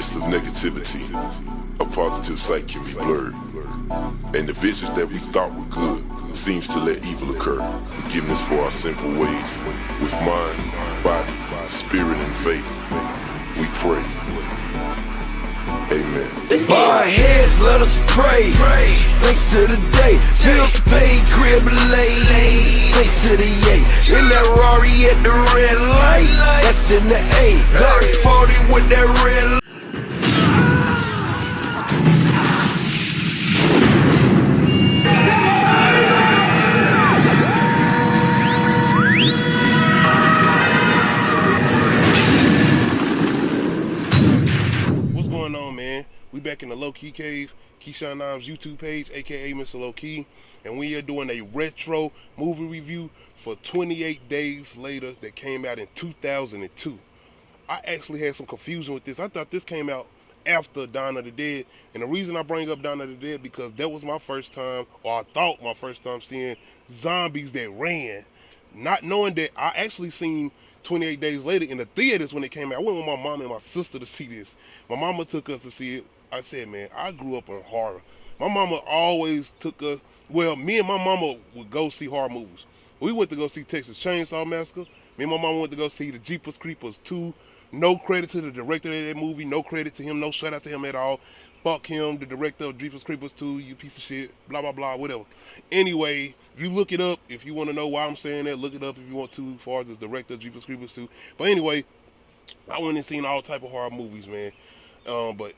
midst of negativity, a positive sight can be blurred, and the visions that we thought were good seems to let evil occur. Forgiveness for our sinful ways. With mind, body, spirit, and faith, we pray. Amen. Bow our heads, let us pray. Thanks to the day, bills paid, crib laid. Thanks to the A, in that Rari at the red light. That's in the A, Glock 40 with that red light. We back in the Low Key Cave, Keyshawn Nimes YouTube page, aka Mr. Low Key, and we are doing a retro movie review for 28 Days Later that came out in 2002. I actually had some confusion with this. I thought this came out after Dawn of the Dead, and the reason I bring up Dawn of the Dead because that was my first time, or I thought my first time seeing zombies that ran, not knowing that I actually seen 28 Days Later in the theaters when it came out. I went with my mom and my sister to see this. My mama took us to see it. I said, man, I grew up on horror. My mama always took us, well, me and my mama would go see horror movies. We went to go see Texas Chainsaw Massacre. Me and my mama went to go see the Jeepers Creepers 2. No credit to the director of that movie. No credit to him. No shout out to him at all. Fuck him, the director of Jeepers Creepers 2, you piece of shit. Blah, blah, blah, whatever. Anyway, you look it up. If you want to know why I'm saying that, look it up if you want to, as far as the director of Jeepers Creepers 2. But anyway, I went and seen all type of horror movies, man. But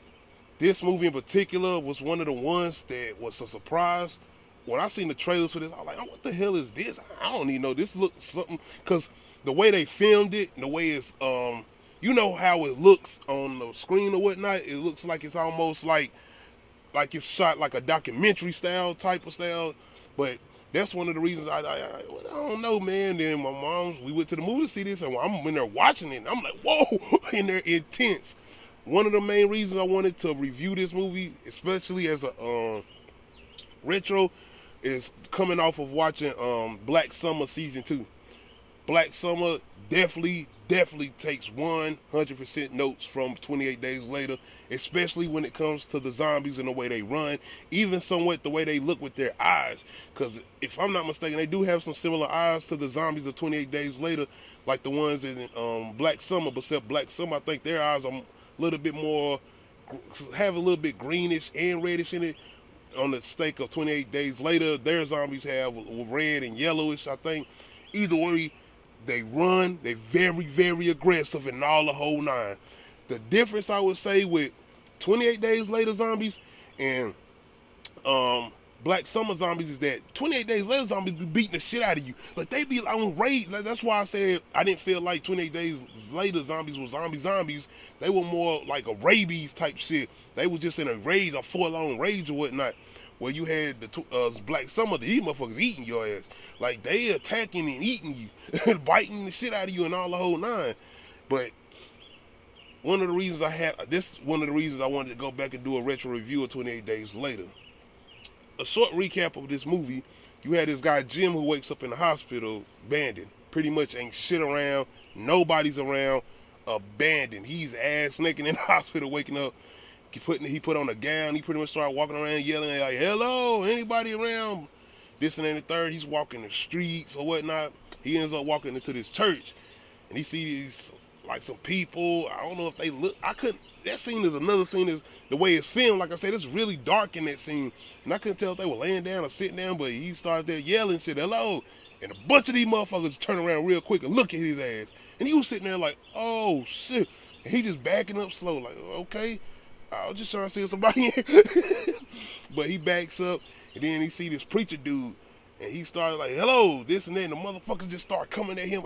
this movie in particular was one of the ones that was a surprise. When I seen the trailers for this, I was like, oh, what the hell is this? I don't even know. This looks something, because the way they filmed it, and the way it's, you know how it looks on the screen or whatnot, it looks like it's almost like it's shot like a documentary style, type of style. But that's one of the reasons I don't know, man. Then my mom's, we went to the movie to see this, and I'm in there watching it, and I'm like, whoa, and they're intense. One of the main reasons I wanted to review this movie, especially as a retro, is coming off of watching Black Summer Season 2. Black Summer definitely takes 100% notes from 28 Days Later, especially when it comes to the zombies and the way they run, even somewhat the way they look with their eyes. Because if I'm not mistaken, they do have some similar eyes to the zombies of 28 Days Later, like the ones in Black Summer, but except Black Summer, I think their eyes are a little bit more, have a little bit greenish and reddish in it. On the stake of 28 Days Later, their zombies have red and yellowish, I think. Either way, they run, they're very aggressive and all the whole nine. The difference, I would say, with 28 Days Later zombies and Black Summer zombies is that 28 Days Later zombies be beating the shit out of you. Like, they be on rage. That's why I said I didn't feel like 28 Days Later zombies were zombies. They were more like a rabies type shit. They was just in a rage, a full-on rage or whatnot. Where you had the Black Summer, these motherfuckers eating your ass. Like, they attacking and eating you, biting the shit out of you and all the whole nine. But one of the reasons one of the reasons I wanted to go back and do a retro review of 28 Days Later. A short recap of this movie: you had this guy Jim who wakes up in the hospital abandoned. Pretty much ain't shit around, nobody's around, abandoned. He's ass naked in the hospital waking up. He put on a gown. He pretty much started walking around yelling like, hello, anybody around? This and then the third, he's walking the streets or whatnot. He ends up walking into this church, and he sees like some people. I don't know if they look. That scene is another scene. Is the way it's filmed. Like I said, it's really dark in that scene, and I couldn't tell if they were laying down or sitting down. But he started there yelling shit, hello, and a bunch of these motherfuckers turn around real quick and look at his ass, and he was sitting there like, oh shit, and he just backing up slow, like, okay, I was just trying to see somebody in here. But he backs up, and then he see this preacher dude, and he started like, hello, this and that, and the motherfuckers just start coming at him.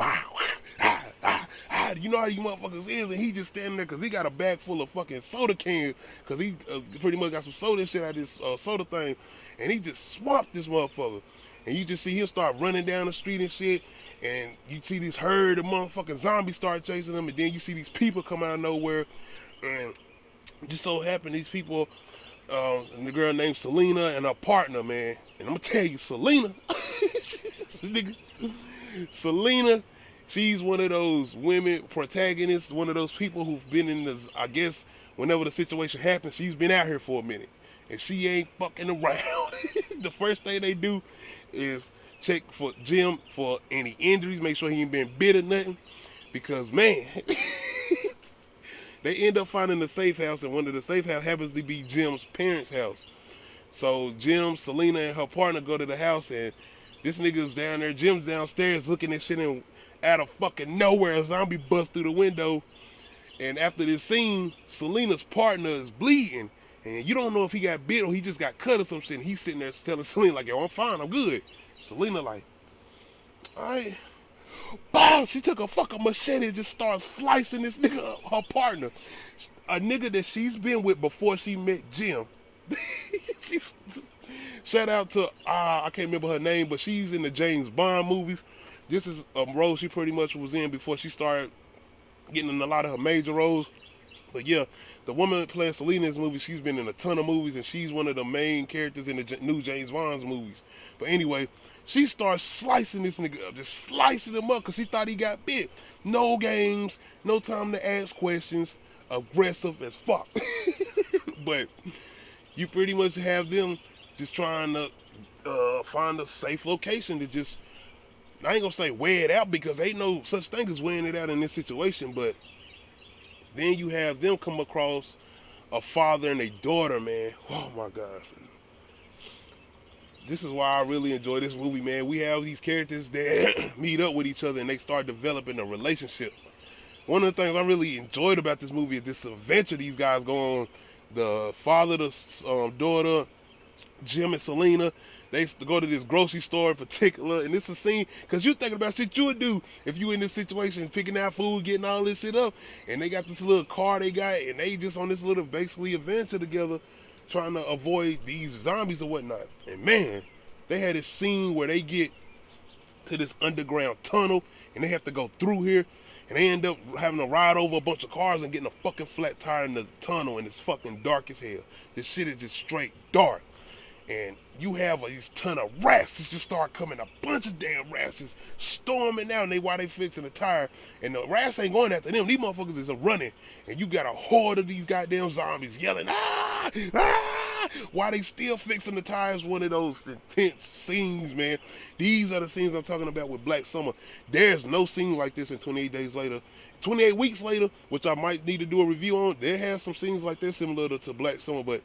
You know how you motherfuckers is, and he just standing there because he got a bag full of fucking soda cans, because he pretty much got some soda shit out of this soda thing, and he just swamped this motherfucker. And you just see him start running down the street and shit, and you see this herd of motherfucking zombies start chasing him, and then you see these people come out of nowhere, and just so happened these people, and the girl named Selena and her partner, man, and I'm gonna tell you, Selena, she's one of those women protagonists, one of those people who've been in this, I guess, whenever the situation happens, she's been out here for a minute. And she ain't fucking around. The first thing they do is check for Jim for any injuries, make sure he ain't been bit or nothing. Because, man, they end up finding the safe house, and one of the safe house happens to be Jim's parents' house. So Jim, Selena, and her partner go to the house, and this nigga's down there. Jim's downstairs looking at shit, and out of fucking nowhere, a zombie busts through the window. And after this scene, Selena's partner is bleeding. And you don't know if he got bit or he just got cut or some shit. And he's sitting there telling Selena, like, yo, I'm fine, I'm good. Selena like, all right. Bow! She took a fucking machete and just started slicing this nigga up, her partner. A nigga that she's been with before she met Jim. She's, shout out to, I can't remember her name, but she's in the James Bond movies. This is a role she pretty much was in before she started getting in a lot of her major roles. But yeah, the woman playing Selena in this movie, she's been in a ton of movies, and she's one of the main characters in the new James Bond movies. But anyway, she starts slicing this nigga up, just slicing him up because she thought he got bit. No games, no time to ask questions, aggressive as fuck. But you pretty much have them just trying to find a safe location to just, I ain't gonna say wear it out because ain't no such thing as wearing it out in this situation, but then you have them come across a father and a daughter, man. Oh my gosh. This is why I really enjoy this movie, man. We have these characters that meet up with each other and they start developing a relationship. One of the things I really enjoyed about this movie is this adventure these guys go on. The father, the daughter, Jim and Selena, they used to go to this grocery store in particular, and it's a scene, because you're thinking about shit you would do if you in this situation, picking out food, getting all this shit up, and they got this little car they got, and they just on this little basically adventure together, trying to avoid these zombies or whatnot. And man, they had this scene where they get to this underground tunnel, and they have to go through here, and they end up having to ride over a bunch of cars and getting a fucking flat tire in the tunnel, and it's fucking dark as hell. This shit is just straight dark. And you have these ton of rats just start coming, a bunch of damn rats just storming out, and while they fixing the tire, and the rats ain't going after them, these motherfuckers is running, and you got a horde of these goddamn zombies yelling, ah, ah, while they still fixing the tires. One of those intense scenes, man. These are the scenes I'm talking about with Black Summer. There's no scene like this in 28 Days Later. 28 Weeks Later, which I might need to do a review on, there has some scenes like this similar to Black Summer, but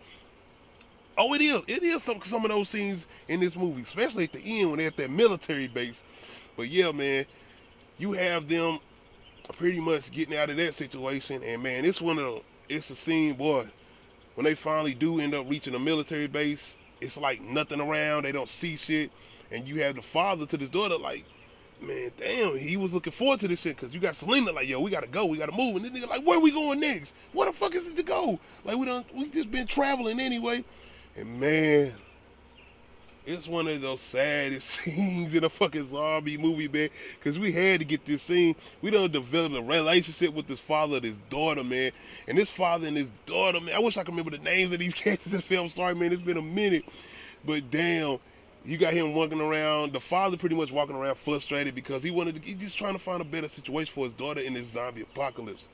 oh, it is. It is some of those scenes in this movie, especially at the end when they're at that military base. But yeah, man, you have them pretty much getting out of that situation. And man, it's a scene, boy, when they finally do end up reaching a military base, it's like nothing around. They don't see shit. And you have the father to this daughter like, man, damn, he was looking forward to this shit because you got Selena like, yo, we gotta go, we gotta move. And this nigga like, where we going next? Where the fuck is this to go? Like, we just been traveling anyway. And man, it's one of those saddest scenes in a fucking zombie movie, man. Because we had to get this scene. We done developed a relationship with this father and his daughter, man. And this father and his daughter, man, I wish I could remember the names of these characters in the film. Sorry, man, it's been a minute. But damn, you got him walking around, the father pretty much walking around frustrated because he's just trying to find a better situation for his daughter in this zombie apocalypse.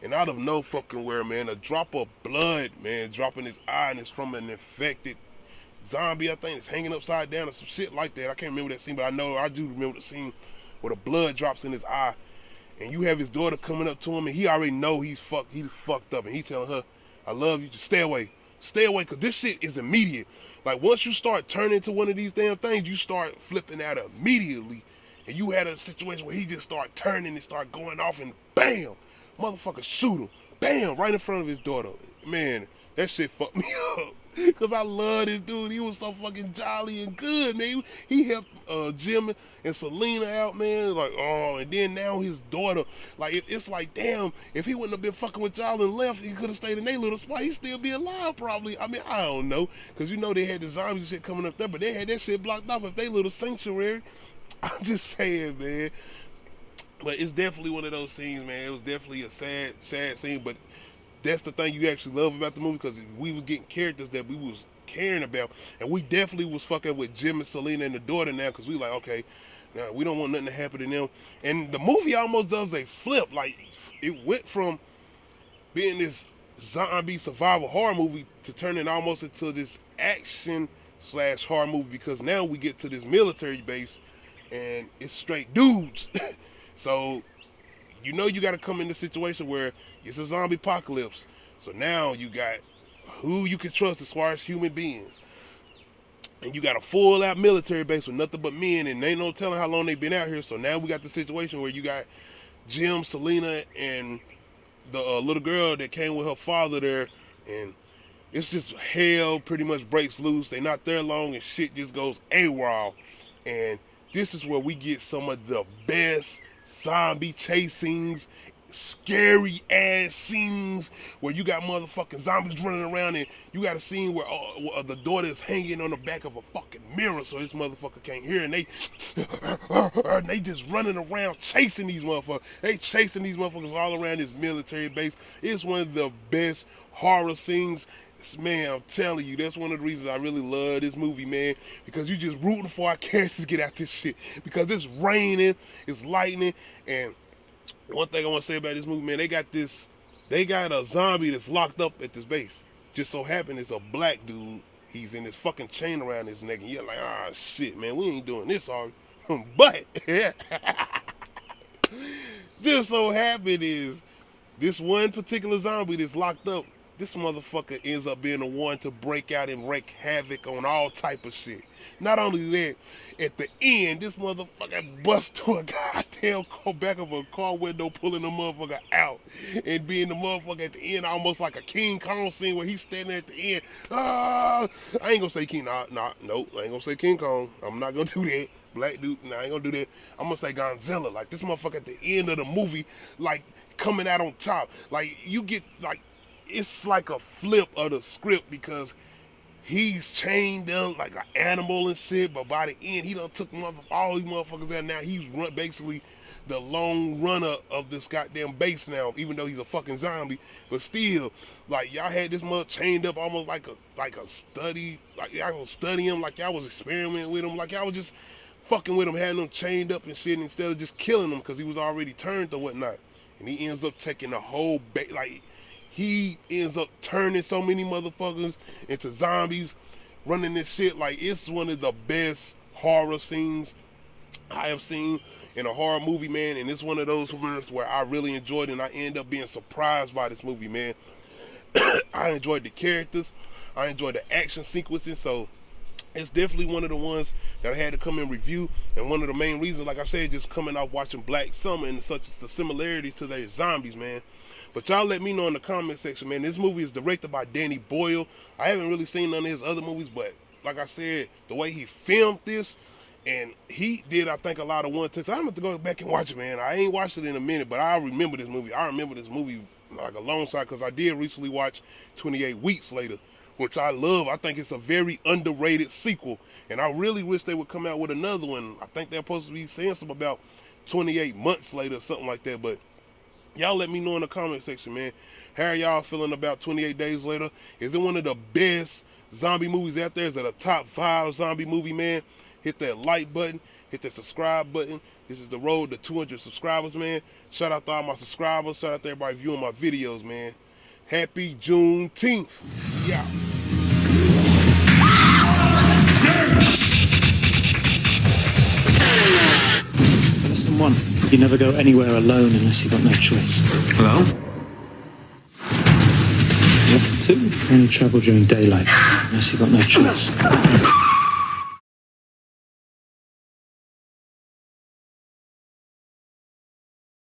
And out of no fucking where, man, a drop of blood, man, dropping his eye, and it's from an infected zombie, I think. It's hanging upside down or some shit like that. I can't remember that scene, but I do remember the scene where the blood drops in his eye. And you have his daughter coming up to him, and he already know he's fucked up. And he's telling her, I love you, just stay away. Stay away, because this shit is immediate. Like, once you start turning into one of these damn things, you start flipping out immediately. And you had a situation where he just started turning and start going off, and bam! Motherfucker shoot him. Bam! Right in front of his daughter. Man, that shit fucked me up. Because I love this dude. He was so fucking jolly and good, man. He helped Jim and Selena out, man. Like, oh, and then now his daughter. Like, it's like, damn, if he wouldn't have been fucking with y'all and left, he could have stayed in their little spot. He'd still be alive, probably. I mean, I don't know. Because you know they had the zombies and shit coming up there, but they had that shit blocked off if they little sanctuary. I'm just saying, man. But it's definitely one of those scenes, man. It was definitely a sad scene, but that's the thing you actually love about the movie, because we was getting characters that we was caring about, and we definitely was fucking with Jim and Selena and the daughter now, because we like, okay, now we don't want nothing to happen to them. And the movie almost does a flip. Like, it went from being this zombie survival horror movie to turn it almost into this action / horror movie, because now we get to this military base and it's straight dudes. So you know you got to come in the situation where it's a zombie apocalypse. So now you got who you can trust as far as human beings. And you got a full out military base with nothing but men, and they ain't no telling how long they've been out here. So now we got the situation where you got Jim, Selena, and the little girl that came with her father there, and it's just hell pretty much breaks loose. They not there long and shit just goes AWOL. And this is where we get some of the best zombie chasings, scary ass scenes where you got motherfucking zombies running around, and you got a scene where the daughter is hanging on the back of a fucking mirror so this motherfucker can't hear, and they just running around chasing these motherfuckers. They chasing these motherfuckers all around this military base. It's one of the best horror scenes. Man, I'm telling you, that's one of the reasons I really love this movie, man, because you just rooting for our characters to get out this shit, because it's raining, it's lightning. And one thing I want to say about this movie, man, they got a zombie that's locked up at this base. Just so happened it's a black dude. He's in this fucking chain around his neck, and you're like, ah, shit, man, we ain't doing this, are we? But just so happened is this one particular zombie that's locked up, this motherfucker ends up being the one to break out and wreak havoc on all type of shit. Not only that, at the end, this motherfucker busts to a goddamn back of a car window, pulling the motherfucker out, and being the motherfucker at the end, almost like a King Kong scene where he's standing at the end. I ain't gonna say King, nope, I ain't gonna say King Kong. I'm not gonna do that. Black dude, I ain't gonna do that. I'm gonna say Godzilla. Like, this motherfucker at the end of the movie, like, coming out on top. Like, you get, like, it's like a flip of the script, because he's chained up like an animal and shit, but by the end, he done took all these motherfuckers out. Now he's basically the lone runner of this goddamn base now, even though he's a fucking zombie. But still, like, y'all had this mother chained up almost like a study, like y'all was studying him, like y'all was experimenting with him, like y'all was just fucking with him, having him chained up and shit, instead of just killing him because he was already turned or whatnot. And he ends up taking the whole base, like, he ends up turning so many motherfuckers into zombies, running this shit. Like, it's one of the best horror scenes I have seen in a horror movie, man. And it's one of those ones where I really enjoyed it, and I end up being surprised by this movie, man. I enjoyed the characters. I enjoyed the action sequences. So it's definitely one of the ones that I had to come and review. And one of the main reasons, like I said, just coming off watching Black Summer and such as the similarities to their zombies, man. But y'all let me know in the comment section, man. This movie is directed by Danny Boyle. I haven't really seen none of his other movies, but like I said, the way he filmed this, and he did, I think, a lot of one-takes. I'm going to have to go back and watch it, man. I ain't watched it in a minute, but I remember this movie. I remember this movie like a long time, because I did recently watch 28 Weeks Later, which I love. I think it's a very underrated sequel, and I really wish they would come out with another one. I think they're supposed to be saying something about 28 months later or something like that, but y'all let me know in the comment section, man. How are y'all feeling about 28 Days Later? Is it one of the best zombie movies out there? Is it a top 5 zombie movie, man? Hit that like button. Hit that subscribe button. This is the road to 200 subscribers, man. Shout out to all my subscribers. Shout out to everybody viewing my videos, man. Happy Juneteenth. Yeah. Lesson 1. You never go anywhere alone unless you've got no choice. Hello? Lesson 2. Only travel during daylight unless you've got no choice.